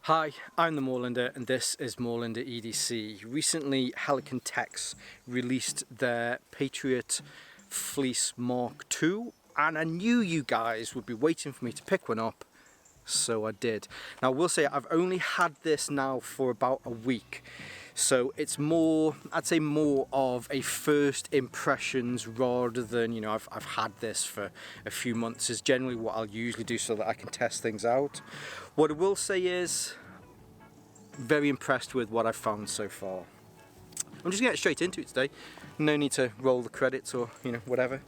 Hi, I'm the Moorlander and this is Moorlander EDC. Recently Helikon Tex released their Patriot Fleece mkII and I knew you guys would be waiting for me to pick one up, so I did. Now I will say I've only had this now for about a week, so it's more, I'd say more of a first impressions rather than, you know, I've had this for a few months is generally what I'll usually do so that I can test things out. What I will say is very impressed with what I've found so far. I'm just going to get straight into it today. No need to roll the credits or, you know, whatever.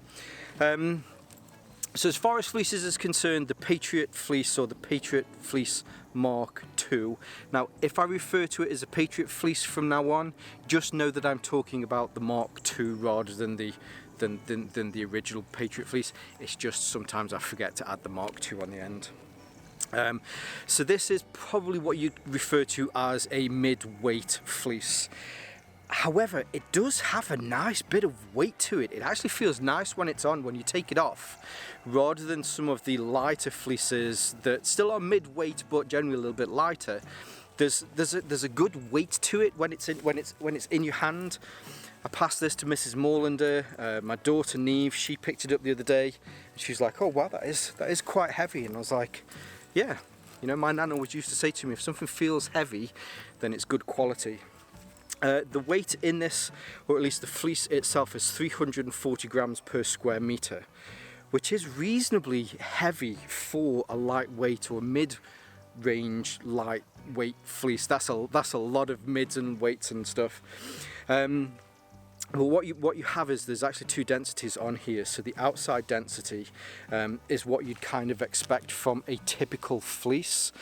So as far as fleeces is concerned, the Patriot Fleece or the Patriot Fleece mkII. Now, if I refer to it as a Patriot Fleece from now on, just know that I'm talking about the mkII rather than the original Patriot Fleece. It's just sometimes I forget to add the mkII on the end. So this is probably what you'd refer to as a mid-weight fleece. However, it does have a nice bit of weight to it. It actually feels nice when it's on, when you take it off, rather than some of the lighter fleeces that still are mid-weight but generally a little bit lighter. There's a good weight to it when it's in your hand. I passed this to Mrs. Moorlander, my daughter Neve. She picked it up the other day, and she's like, "Oh wow, that is quite heavy." And I was like, "Yeah, you know, my nana always used to say to me, if something feels heavy, then it's good quality." The weight in this, or at least the fleece itself, is 340 grams per square meter, which is reasonably heavy for a lightweight or mid-range lightweight fleece. That's a lot of mids and weights and stuff. Well, what you have is there's actually two densities on here. So the outside density is what you'd kind of expect from a typical fleece,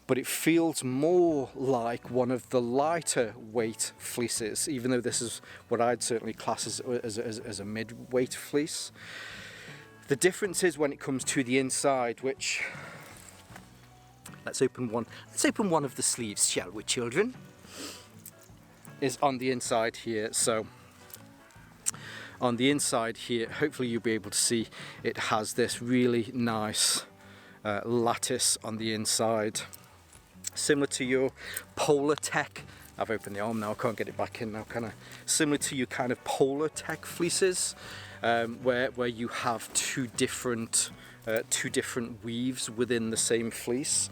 but it feels more like one of the lighter weight fleeces, even though this is what I'd certainly class as a mid-weight fleece. The difference is when it comes to the inside, which let's open one of the sleeves, shall we, children? Is on the inside here. So on the inside here, hopefully you'll be able to see it has this really nice lattice on the inside, similar to your Polar Tech. I've opened the arm now, I can't get it back in now, kind of similar to your kind of Polar Tech fleeces, where you have two different weaves within the same fleece.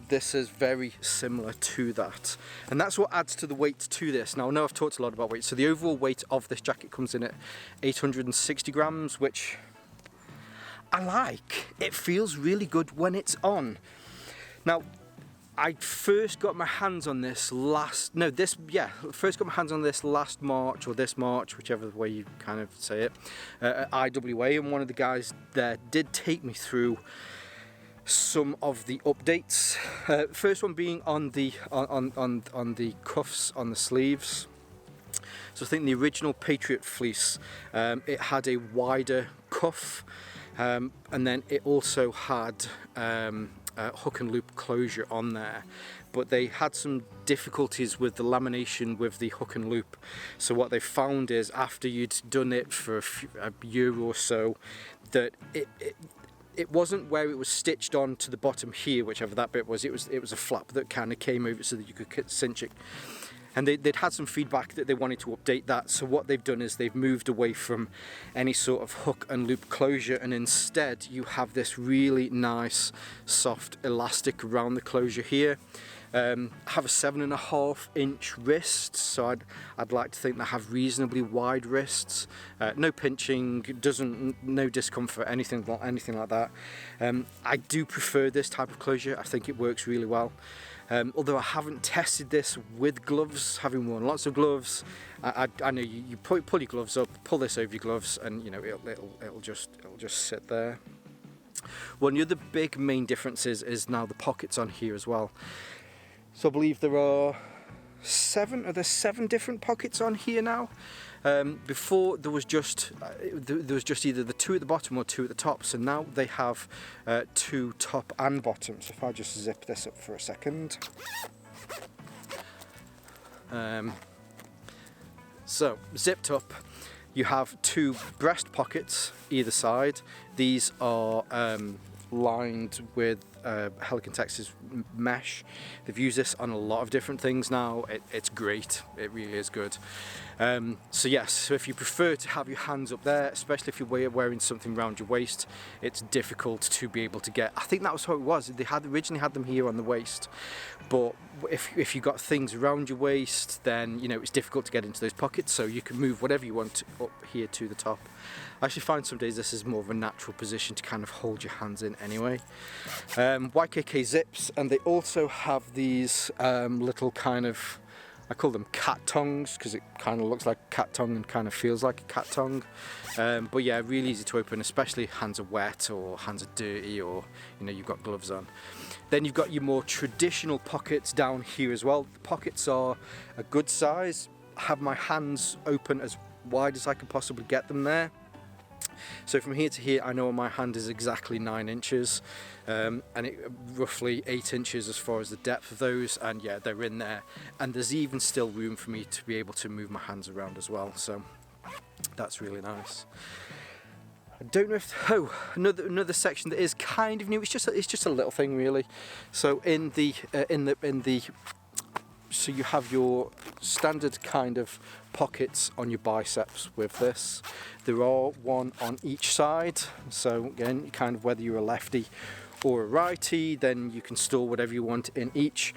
This is very similar to that, and that's what adds to the weight to this. Now I know I've talked a lot about weight, so the overall weight of this jacket comes in at 860 grams, which I like. It feels really good when it's on. Now I first got my hands on this last March, or this March, whichever way you kind of say it, at IWA, and one of the guys there did take me through some of the updates. First one being on the cuffs on the sleeves. So I think the original Patriot Fleece, it had a wider cuff, and then it also had hook and loop closure on there, but they had some difficulties with the lamination with the hook and loop. So what they found is after you'd done it for a year or so, that it wasn't where it was stitched on to the bottom here, whichever that bit was. It was a flap that kind of came over so that you could cinch it. And they'd had some feedback that they wanted to update that. So what they've done is they've moved away from any sort of hook and loop closure, and instead you have this really nice soft elastic around the closure here. I have a 7.5 inch wrist, so I'd like to think they have reasonably wide wrists. No pinching, no discomfort, anything like that. I do prefer this type of closure. I think it works really well. Although I haven't tested this with gloves, having worn lots of gloves, I know you pull your gloves up, pull this over your gloves, and you know it'll just sit there. One of the other big main differences is now the pockets on here as well. So I believe there are seven different pockets on here now. Before there was just either the two at the bottom or two at the top, so now they have two top and bottom. So if I just zip this up for a second. So zipped up, you have two breast pockets either side. These are lined with Helikon Tex's mesh. They've used this on a lot of different things now. It's great, it really is good. So yes, so if you prefer to have your hands up there, especially if you're wearing something around your waist, it's difficult to be able to get. I think that was how it was. They had originally had them here on the waist, but if you got things around your waist, then you know it's difficult to get into those pockets. So you can move whatever you want up here to the top. I actually find some days this is more of a natural position to kind of hold your hands in anyway. YKK zips, and they also have these little kind of, I call them cat tongues because it kind of looks like a cat tongue and kind of feels like a cat tongue. But yeah, really easy to open, especially hands are wet or hands are dirty, or you know you've got gloves on. Then you've got your more traditional pockets down here as well. The pockets are a good size. I have my hands open as wide as I can possibly get them there. So from here to here, I know my hand is exactly 9 inches, and roughly 8 inches as far as the depth of those, and yeah, they're in there. And there's even still room for me to be able to move my hands around as well, so that's really nice. I don't know if, another section that is kind of new, it's just a little thing really. So so you have your standard kind of pockets on your biceps with this. There are one on each side, so again, kind of whether you're a lefty or a righty, then you can store whatever you want in each.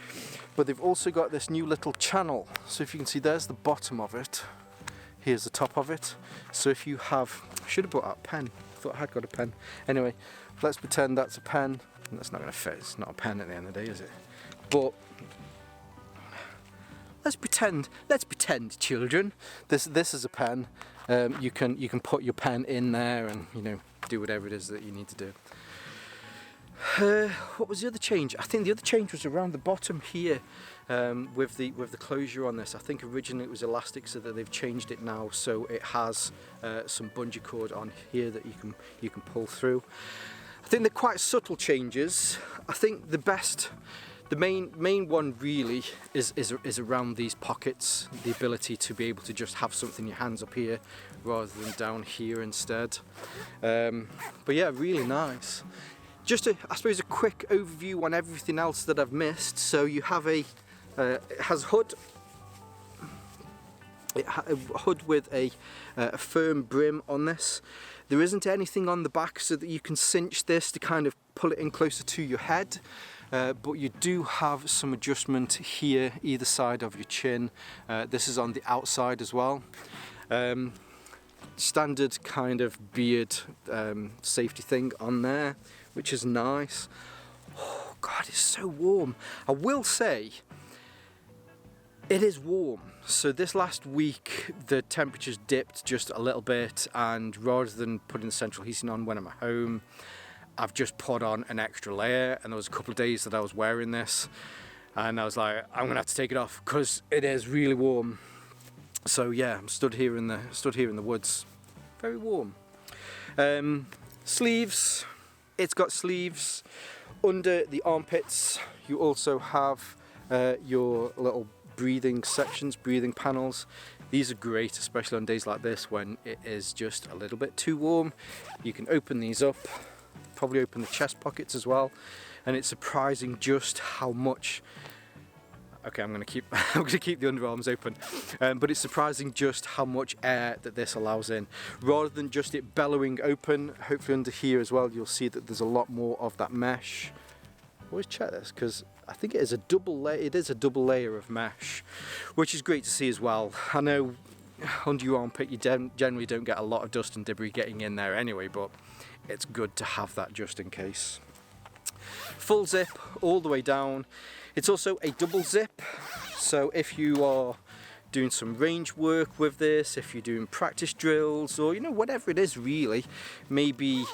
But they've also got this new little channel. So if you can see, there's the bottom of it. Here's the top of it. So if you have, I should have brought out a pen. I thought I had got a pen. Anyway, let's pretend that's a pen. That's not going to fit. It's not a pen at the end of the day, is it? But let's pretend, children. This is a pen. You can put your pen in there and you know do whatever it is that you need to do. What was the other change? I think the other change was around the bottom here, with the closure on this. I think originally it was elastic, so that they've changed it now, so it has some bungee cord on here that you can pull through. I think they're quite subtle changes. I think the main one really is around these pockets, the ability to be able to just have something in your hands up here rather than down here instead. But yeah, really nice. Just I suppose a quick overview on everything else that I've missed. So you have it has hood. A hood with a firm brim on this. There isn't anything on the back so that you can cinch this to kind of pull it in closer to your head. But you do have some adjustment here either side of your chin. This is on the outside as well. Standard kind of beard safety thing on there, which is nice. Oh God, it's so warm. I will say it is warm. So this last week the temperatures dipped just a little bit, and rather than putting the central heating on when I'm at home, I've just put on an extra layer. And there was a couple of days that I was wearing this and I was like, I'm gonna have to take it off because it is really warm. So yeah, I'm stood here in the woods, very warm. Sleeves, it's got sleeves under the armpits. You also have your little breathing sections, breathing panels. These are great, especially on days like this when it is just a little bit too warm. You can open these up, probably open the chest pockets as well, and it's surprising just how much. Okay, I'm gonna keep the underarms open, but it's surprising just how much air that this allows in. Rather than just it bellowing open, hopefully under here as well, you'll see that there's a lot more of that mesh. Always check this because I think it is a double layer. It is a double layer of mesh, which is great to see as well. I know under your armpit you generally don't get a lot of dust and debris getting in there anyway, but it's good to have that just in case. Full zip all the way down. It's also a double zip, so if you are doing some range work with this, if you're doing practice drills, or you know, whatever it is really, maybe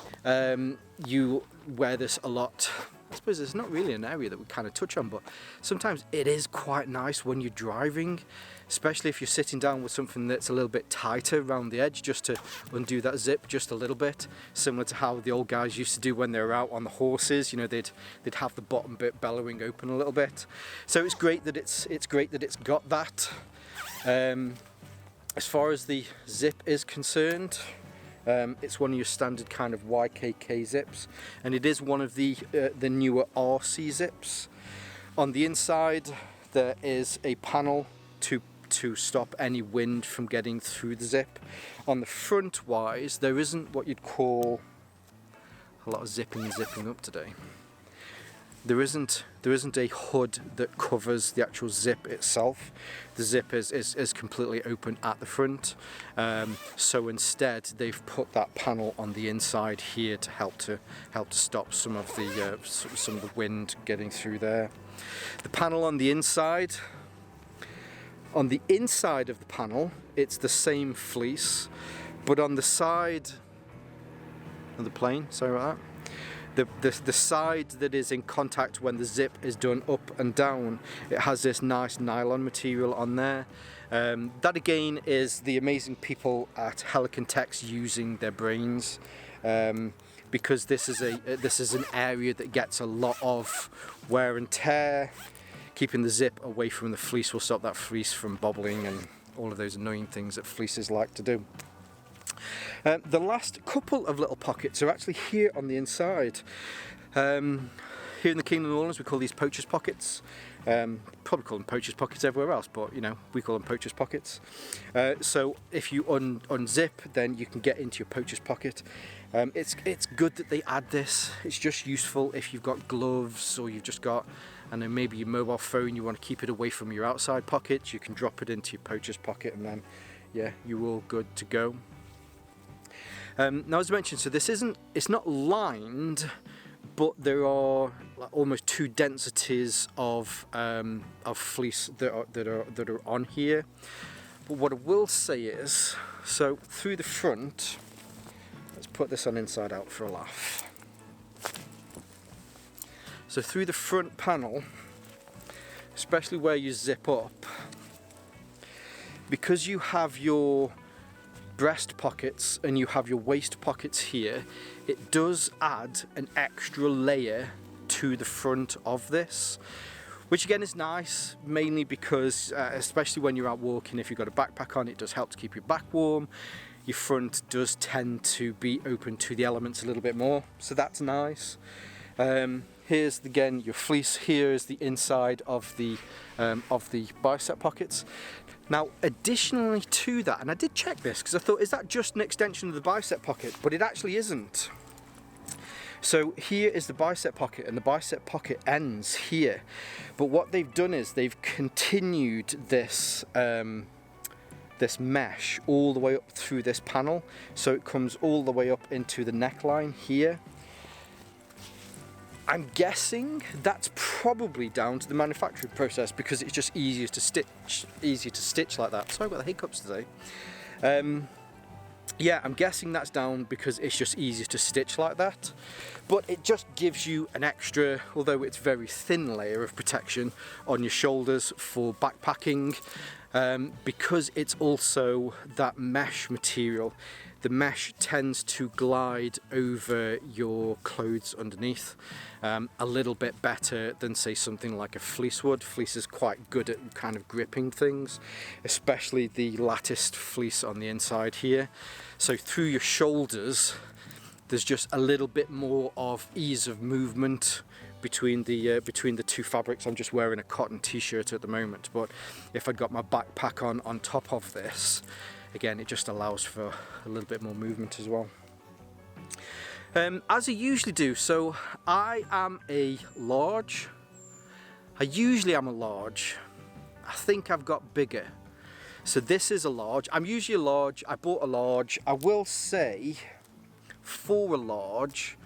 you wear this a lot. I suppose it's not really an area that we kind of touch on, but sometimes it is quite nice when you're driving, especially if you're sitting down with something that's a little bit tighter around the edge, just to undo that zip just a little bit, similar to how the old guys used to do when they were out on the horses. You know, they'd have the bottom bit bellowing open a little bit. So it's great that it's got that. As far as the zip is concerned, It's one of your standard kind of YKK zips, and it is one of the newer RC zips. On the inside there is a panel to stop any wind from getting through the zip. On the front wise, there isn't what you'd call a lot of zipping and zipping up today. There isn't a hood that covers the actual zip itself. The zip is completely open at the front. So instead they've put that panel on the inside here to help to stop some of the wind getting through there. The panel on the inside of the panel, it's the same fleece, but on the side of the plane, sorry about that, the side that is in contact when the zip is done up and down, it has this nice nylon material on there. That again is the amazing people at Helikon Tex using their brains, because this is an area that gets a lot of wear and tear. Keeping the zip away from the fleece will stop that fleece from bobbling and all of those annoying things that fleeces like to do. The last couple of little pockets are actually here on the inside. Here in the Kingdom of New Orleans we call these poacher's pockets. Probably call them poacher's pockets everywhere else, but you know, we call them poacher's pockets. So if you unzip, then you can get into your poacher's pocket. It's good that they add this. It's just useful if you've got gloves, or you've just got, I know, maybe your mobile phone, you want to keep it away from your outside pockets, you can drop it into your poacher's pocket, and then yeah, you're all good to go. Now, as I mentioned, so it's not lined, but there are like almost 2 densities of fleece that are on here. But what I will say is, so through the front, let's put this on inside out for a laugh. So through the front panel, especially where you zip up, because you have your breast pockets and you have your waist pockets here, it does add an extra layer to the front of this, which again is nice, mainly because especially when you're out walking, if you've got a backpack on, it does help to keep your back warm. Your front does tend to be open to the elements a little bit more, so that's nice. Here's again your fleece. Here is the inside of the bicep pockets. Now, additionally to that, and I did check this because I thought, is that just an extension of the bicep pocket? But it actually isn't. So here is the bicep pocket, and the bicep pocket ends here. But what they've done is they've continued this this mesh all the way up through this panel, so it comes all the way up into the neckline here. I'm guessing that's probably down to the manufacturing process, because it's just easier to stitch like that. Sorry about the hiccups today. Yeah, I'm guessing that's down because it's just easier to stitch like that. But it just gives you an extra, although it's very thin, layer of protection on your shoulders for backpacking. Because it's also that mesh material, the mesh tends to glide over your clothes underneath a little bit better than, say, something like a fleece would. Fleece is quite good at kind of gripping things, especially the latticed fleece on the inside here. So through your shoulders, there's just a little bit more of ease of movement between the two fabrics. I'm just wearing a cotton t-shirt at the moment, but if I'd got my backpack on top of this, again, it just allows for a little bit more movement as well. As I usually do, so I am a large. I usually am a large. I think I've got bigger. So this is a large. I'm usually a large. I bought a large. I will say, for a large,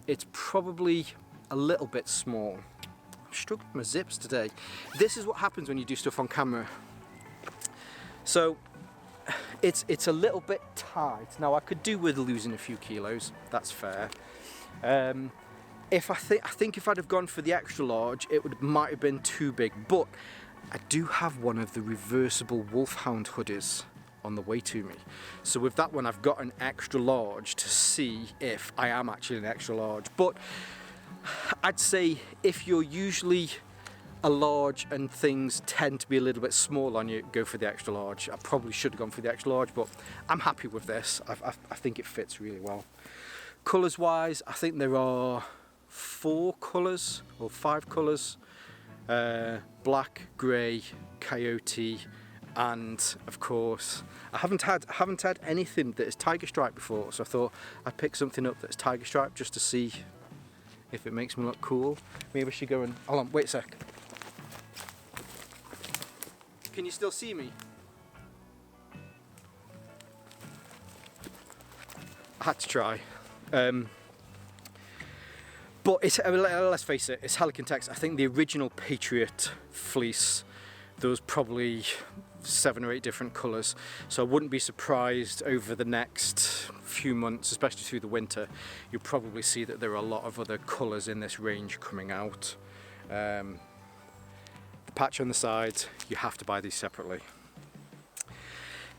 it's probably a little bit small. I'm struggling with my zips today. This is what happens when you do stuff on camera. So it's a little bit tight. Now, I could do with losing a few kilos, that's fair. I think if I'd have gone for the extra large, it might have been too big, but I do have one of the reversible Wolfhound hoodies on the way to me. So with that one, I've got an extra large to see if I am actually an extra large. But I'd say if you're usually a large and things tend to be a little bit small on you, go for the extra large. I probably should have gone for the extra large, but I'm happy with this. I think it fits really well. Colours wise, I think there are 4 colours or 5 colours. Black, grey, coyote, and of course I haven't had anything that is tiger stripe before, so I thought I'd pick something up that's tiger stripe just to see if it makes me look cool. Maybe I should go and hold on, wait a sec. Can you still see me? I had to try. But it's, let's face it, it's Helikon Tex. I think the original Patriot Fleece, there was probably 7 or 8 different colours, so I wouldn't be surprised over the next few months, especially through the winter, you'll probably see that there are a lot of other colours in this range coming out. The patch on the side, you have to buy these separately.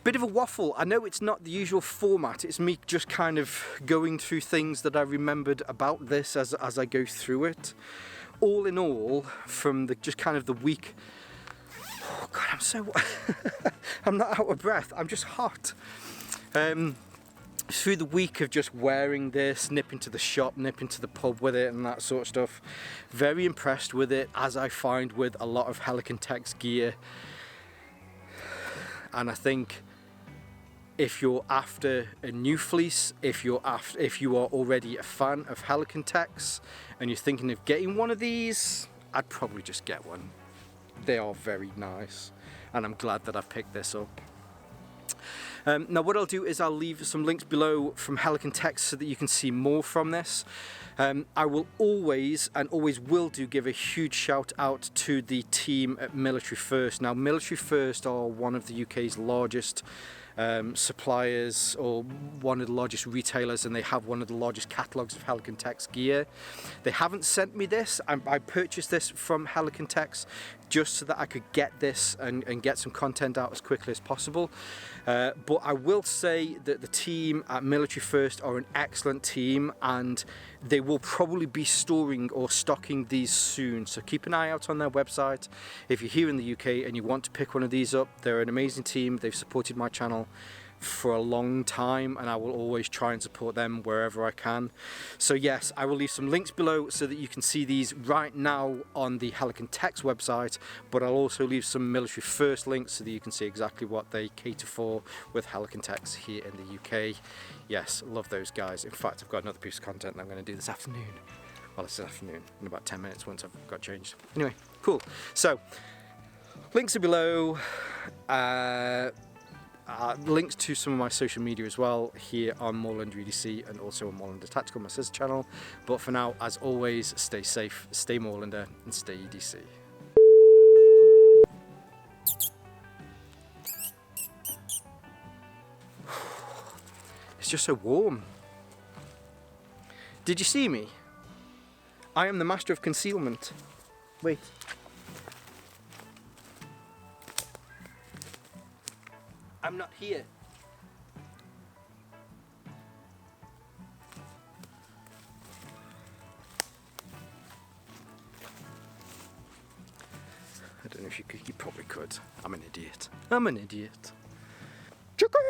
Bit of a waffle. I know it's not the usual format, it's me just kind of going through things that I remembered about this as I go through it. All in all, from just kind of the week, oh God, I'm so, I'm not out of breath, I'm just hot. Through the week of just wearing this, nipping to the shop, nipping to the pub with it and that sort of stuff, very impressed with it, as I find with a lot of Helikon Tex gear. And I think if you're after a new fleece, if you are already a fan of Helikon Tex and you're thinking of getting one of these, I'd probably just get one. They are very nice, and I'm glad that I've picked this up. Now what I'll do is I'll leave some links below from Helikon Tex so that you can see more from this. I will always, and always will do, give a huge shout out to the team at Military First. Now Military First are one of the UK's largest suppliers, or one of the largest retailers, and they have one of the largest catalogues of Helikon Tex gear. They haven't sent me this. I purchased this from Helikon Tex just so that I could get this and get some content out as quickly as possible. But I will say that the team at Military First are an excellent team, and they will probably be storing or stocking these soon, so keep an eye out on their website. If you're here in the UK and you want to pick one of these up, they're an amazing team. They've supported my channel for a long time, and I will always try and support them wherever I can. So yes, I will leave some links below so that you can see these right now on the Helikon Tex website, but I'll also leave some Military First links so that you can see exactly what they cater for with Helikon Tex here in the UK. Yes, love those guys. In fact, I've got another piece of content that I'm going to do this afternoon. Well, it's this afternoon, in about 10 minutes once I've got changed. Anyway, cool. So, links are below. Links to some of my social media as well here on Moorlander EDC and also on Moorlander Tactical, my sister channel. But for now, as always, stay safe, stay Moorlander, and stay EDC. It's just so warm. Did you see me? I am the master of concealment. Wait. I'm not here. I don't know if you could, you probably could. I'm an idiot. I'm an idiot. Chicken!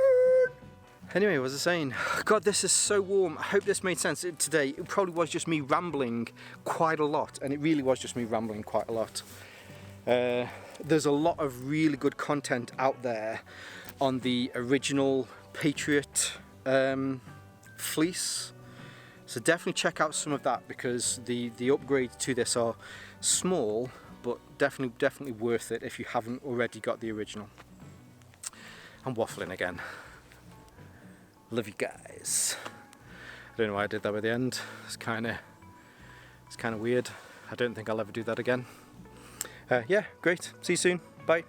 Anyway, what was I saying? God, this is so warm. I hope this made sense today. It probably was just me rambling quite a lot, and it really was just me rambling quite a lot. There's a lot of really good content out there on the original Patriot fleece, so definitely check out some of that, because the upgrades to this are small, but definitely worth it if you haven't already got the original. I'm waffling again. Love you guys. I don't know why I did that at the end. It's kind of weird. I don't think I'll ever do that again. Yeah, great. See you soon. Bye.